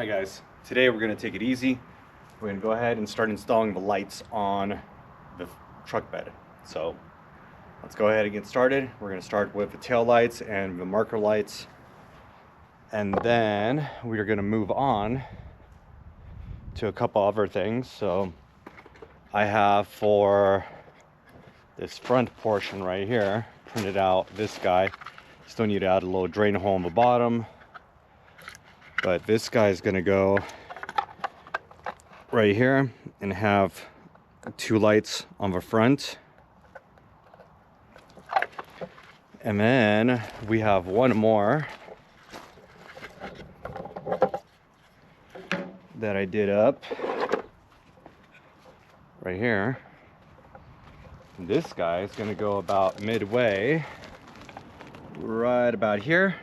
Alright guys, today we're going to take it easy. We're going to go ahead and start installing the lights on the truck bed. So let's go ahead and get started. We're going to start with the tail lights and the marker lights, and then we are going to move on to a couple other things. So I have, for this front portion right here, printed out this guy. Still need to add a little drain hole in the bottom, but this guy is going to go right here and have two lights on the front. And then we have one more that I did up right here. This guy is going to go about midway, right about here.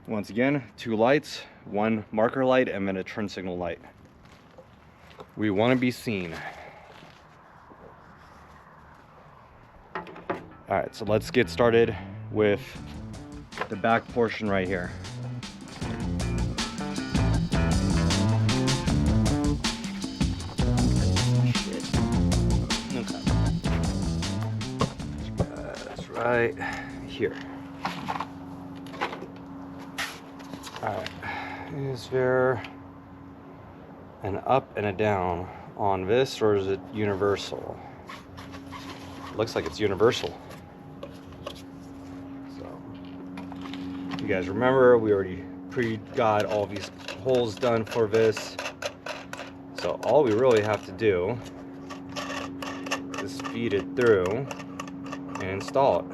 Once again, two lights, one marker light and then a turn signal light. We want to be seen. All right, so let's get started with the back portion right here. That's right here. Alright, is there an up and a down on this, or is it universal? Looks like it's universal. So, you guys remember, we already got all these holes done for this. So all we really have to do is feed it through and install it.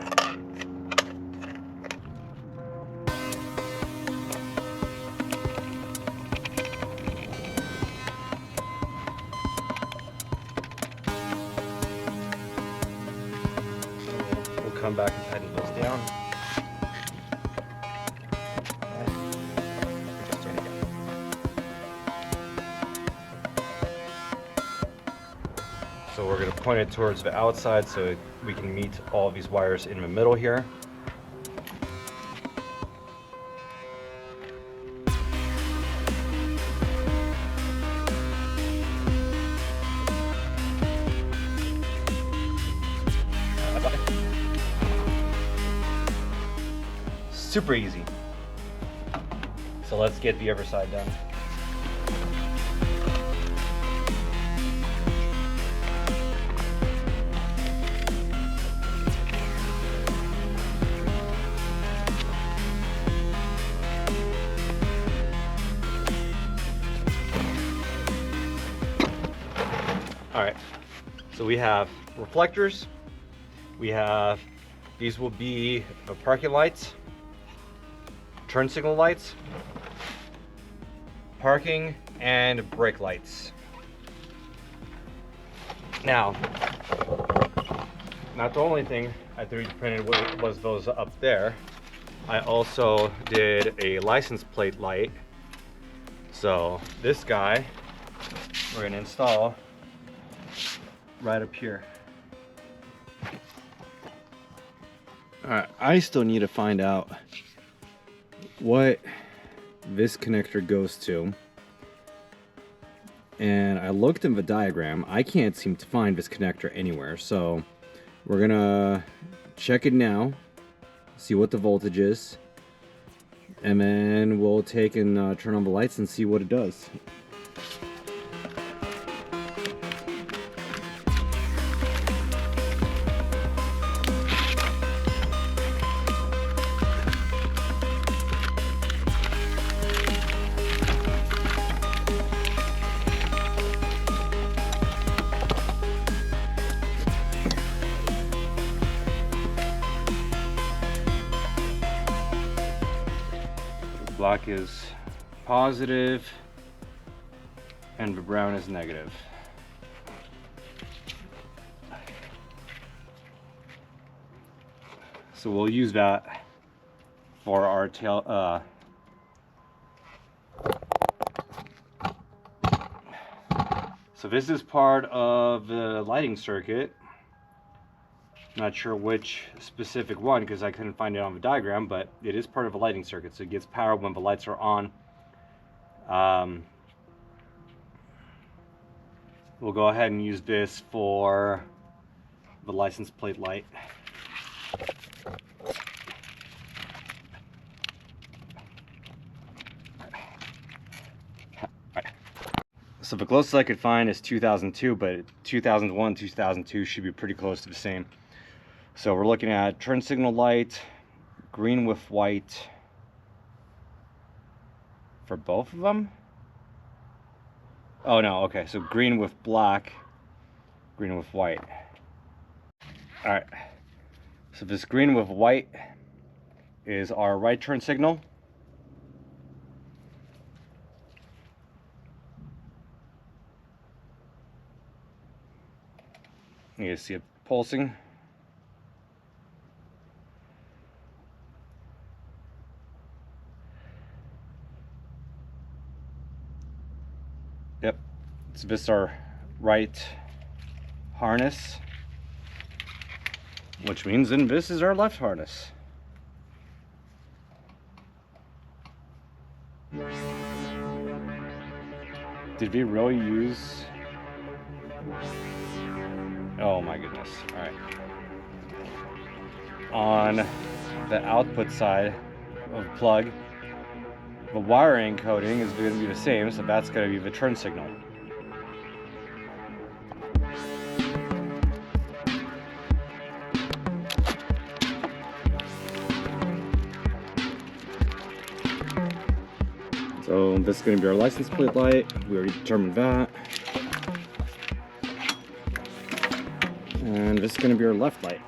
Come back and tighten those down. So we're going to point it towards the outside so we can meet all of these wires in the middle here. Super easy. So let's get the other side done. All right, so we have reflectors. We have, these will be the parking lights, turn signal lights, parking, and brake lights. Now, not the only thing I 3D printed was those up there. I also did a license plate light. So this guy, we're gonna install right up here. All right, I still need to find out what this connector goes to, and I looked in the diagram. I can't seem to find this connector anywhere, so we're gonna check it now, see what the voltage is, and then we'll take and turn on the lights and see what it does. Black is positive and the brown is negative. So we'll use that for our tail. So this is part of the lighting circuit. Not sure which specific one because I couldn't find it on the diagram, but it is part of a lighting circuit, so it gets power when the lights are on. We'll go ahead and use this for the license plate light. So the closest I could find is 2002, but 2001, 2002 should be pretty close to the same. So we're looking at turn signal light, green with white for both of them. Oh no, okay, so green with black, green with white. All right, so this green with white is our right turn signal. You can see it pulsing. Yep, so this is our right harness, which means then this is our left harness. Did we really use... Oh my goodness. All right. On the output side of the plug, the wiring coding is going to be the same, so that's going to be the turn signal. So this is going to be our license plate light. We already determined that. And this is going to be our left light.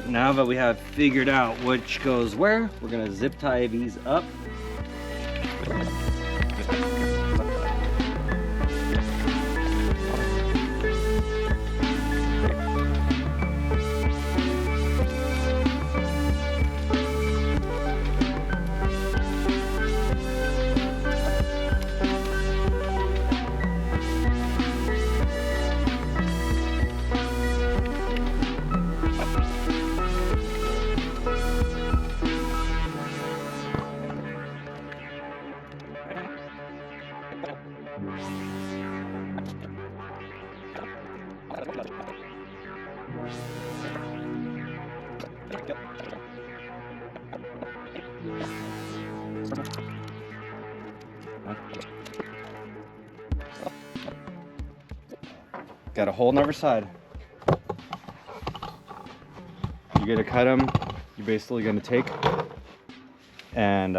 Now that we have figured out which goes where, we're gonna zip tie these up. Got a hole in every side. You're gonna cut them. You're basically gonna take and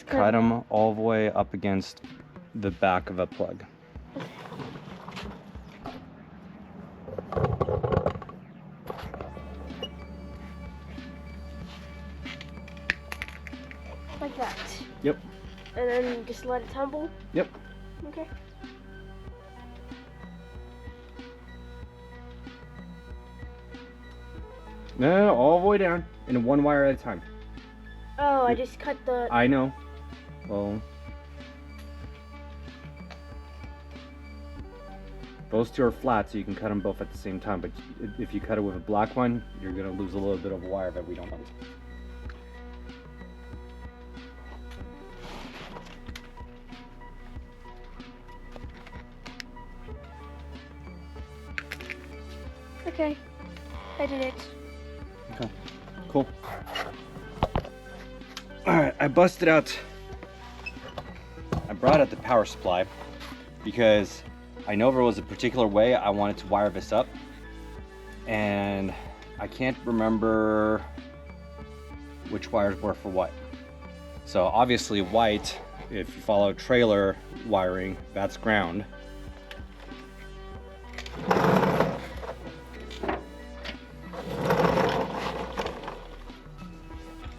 cut them all the way up against the back of a plug. Like that. Yep. And then just let it tumble? Yep. Okay. No, all the way down, in one wire at a time. Oh, I just cut the... I know. Well, those two are flat, so you can cut them both at the same time, but if you cut it with a black one, you're going to lose a little bit of wire that we don't want. Okay, I did it. Okay, cool. Alright, I busted out, I brought out the power supply because I know there was a particular way I wanted to wire this up, and I can't remember which wires were for what. So obviously white, if you follow trailer wiring, that's ground.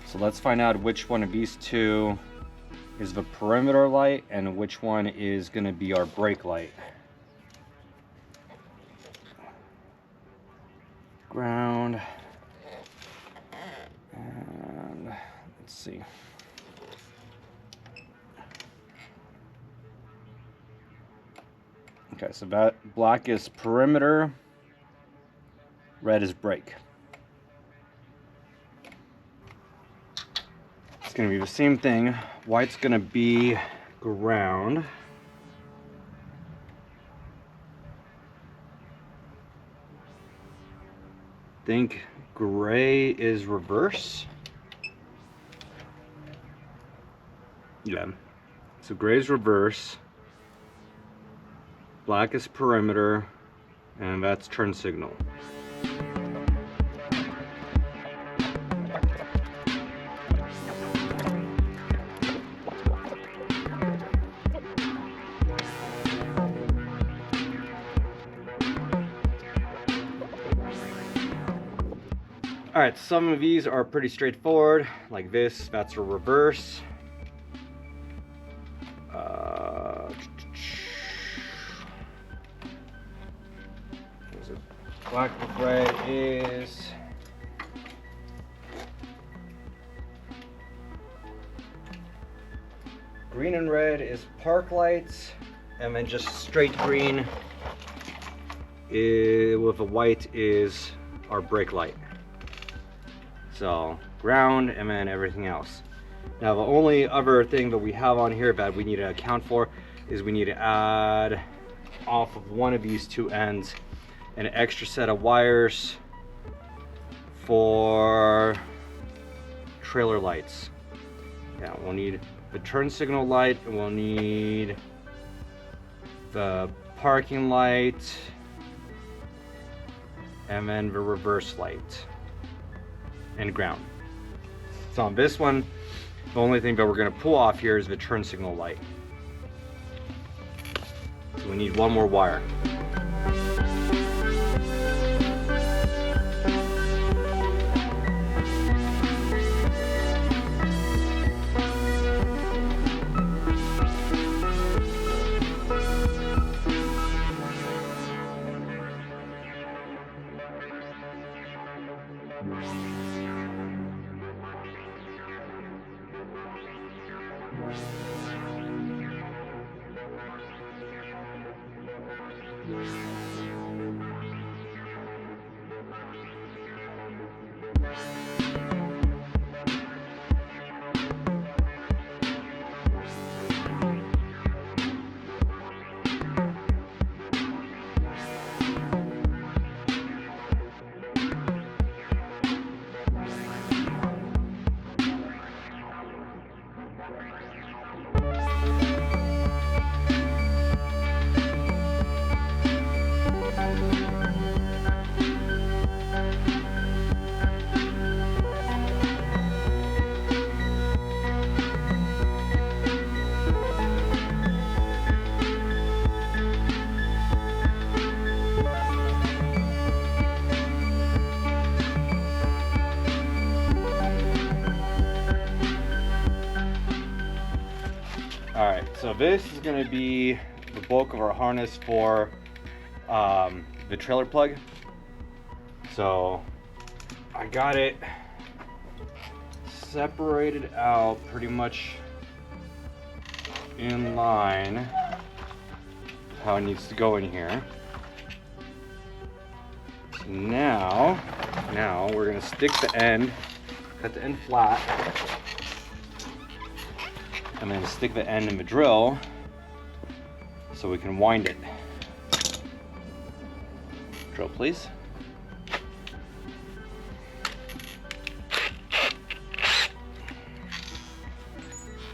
So let's find out which one of these two is the perimeter light and which one is going to be our brake light. Ground. And let's see. Okay, so that black is perimeter, red is brake. It's gonna be the same thing. White's gonna be ground. Think gray is reverse. Yeah. So gray is reverse. Black is perimeter, and that's turn signal. All right, some of these are pretty straightforward, like this, that's a reverse. Black with red is green and red is park lights, and then just straight green with a white is our brake light. So ground and then everything else. Now the only other thing that we have on here that we need to account for is we need to add off of one of these two ends an extra set of wires for trailer lights. Yeah, we'll need the turn signal light, and we'll need the parking light, and then the reverse light and ground. So on this one, the only thing that we're going to pull off here is the turn signal light. So we need one more wire. Alright, so this is going to be the bulk of our harness for the trailer plug. So I got it separated out pretty much in line how it needs to go in here. Now we're going to stick the end, cut the end flat, and then stick the end in the drill so we can wind it. Drill, please.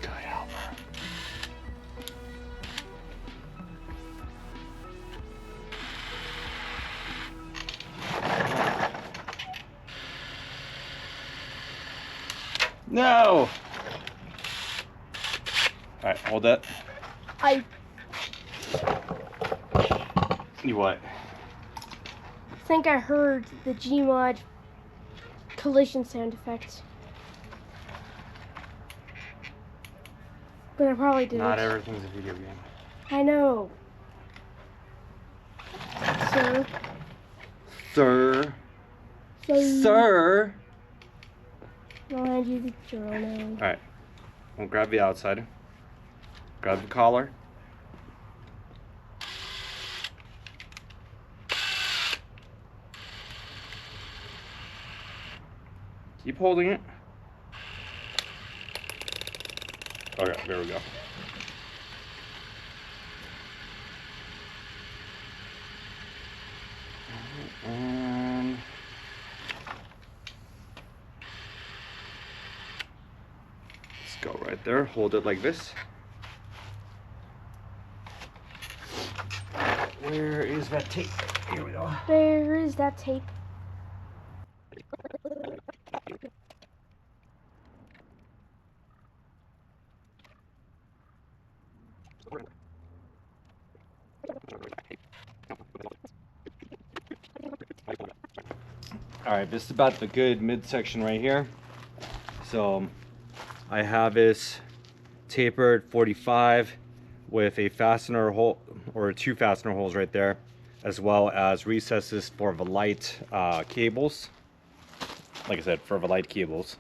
Good helper. No! Alright, hold that. You what? I think I heard the Gmod collision sound effect. But I probably didn't. Not everything's a video game. I know. Sir. Sir. I'll hand you the journal now. Alright. We'll grab the outside. Grab the collar. Keep holding it. Okay, there we go. And let's go right there. Hold it like this. Where is that tape? Here we go. Where is that tape? All right, this is about the good midsection right here. So I have this tapered 45 with a fastener hole or 2 fastener holes right there, as well as recesses for the light cables. Like I said, for the light cables.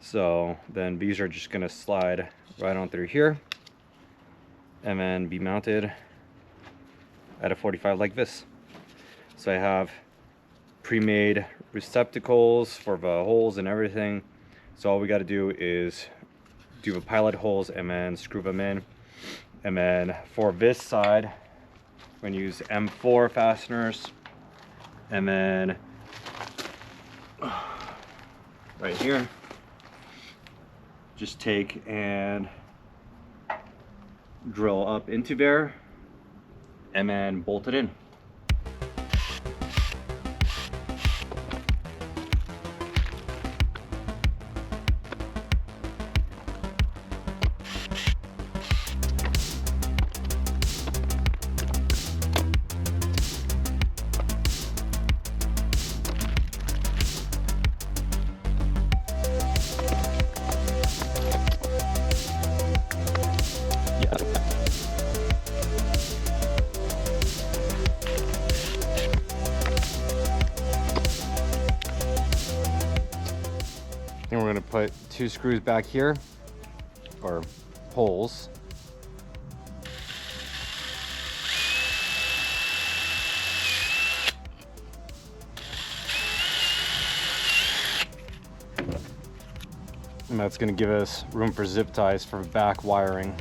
So then these are just gonna slide right on through here and then be mounted at a 45 like this. So I have pre-made receptacles for the holes and everything. So all we got to do is do the pilot holes and then screw them in. And then for this side, we're gonna use M4 fasteners. And then right here, just take and drill up into there and then bolt it in. Then we're going to put 2 screws back here, or holes. And that's going to give us room for zip ties for back wiring.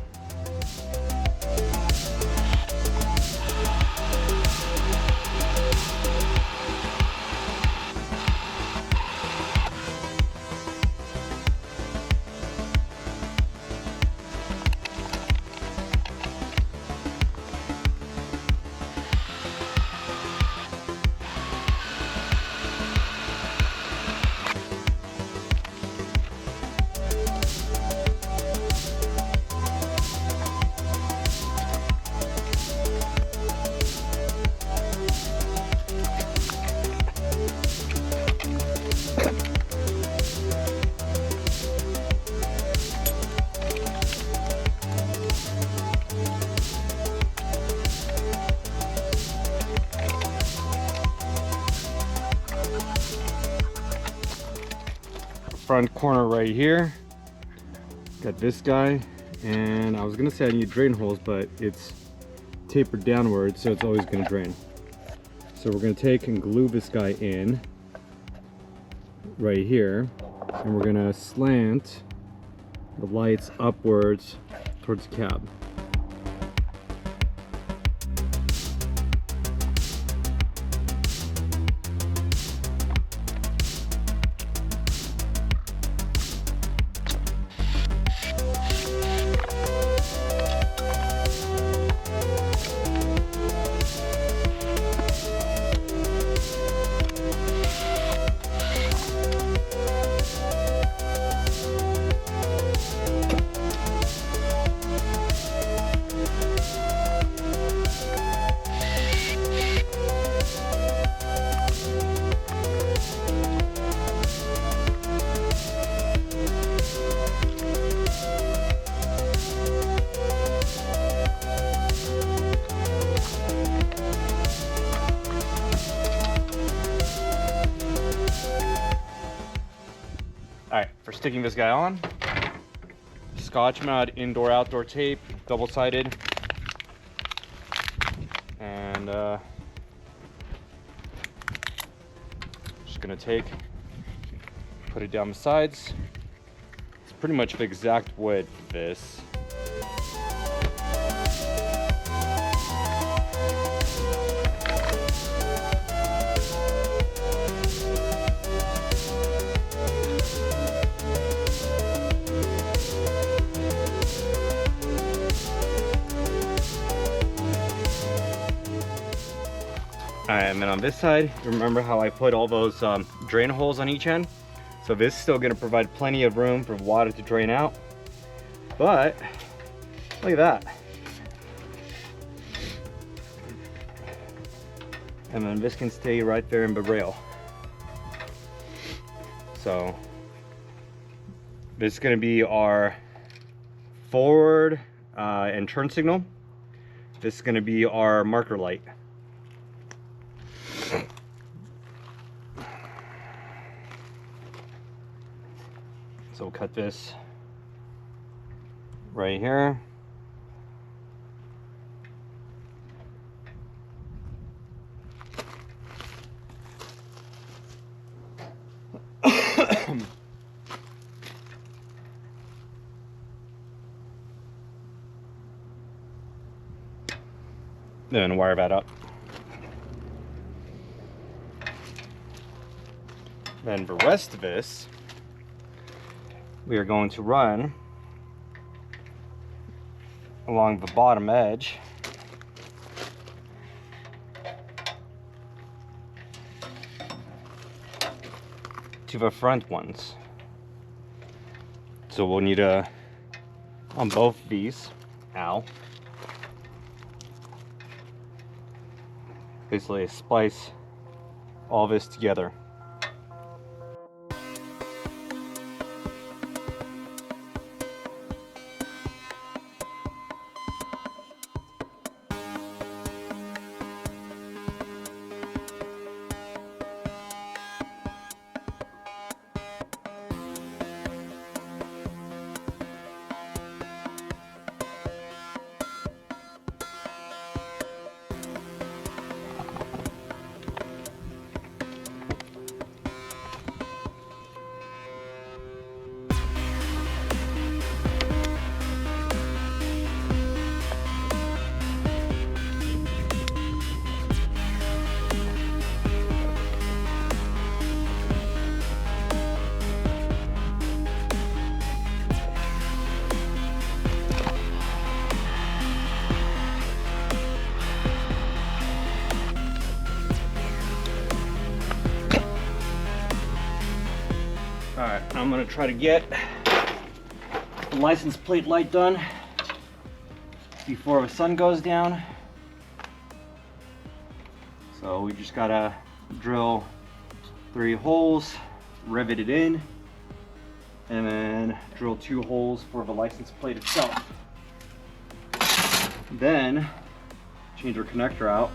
Front corner right here, got this guy, and I was gonna say I need drain holes, but it's tapered downward, so it's always gonna drain. So we're gonna take and glue this guy in right here, and we're gonna slant the lights upwards towards the cab. sticking this guy on. Scotch mod indoor outdoor tape, double-sided. And just gonna put it down the sides. It's pretty much the exact width of this. And then on this side, remember how I put all those drain holes on each end? So this is still going to provide plenty of room for water to drain out. But look at that. And then this can stay right there in the rail. So this is going to be our forward and turn signal. This is going to be our marker light. So we'll cut this right here. Then wire that up. Then the rest of this, we are going to run along the bottom edge to the front ones. So we'll need on both these, basically splice all this together. Alright, I'm gonna try to get the license plate light done before the sun goes down. So we just gotta drill 3 holes, rivet it in, and then drill 2 holes for the license plate itself. Then change our connector out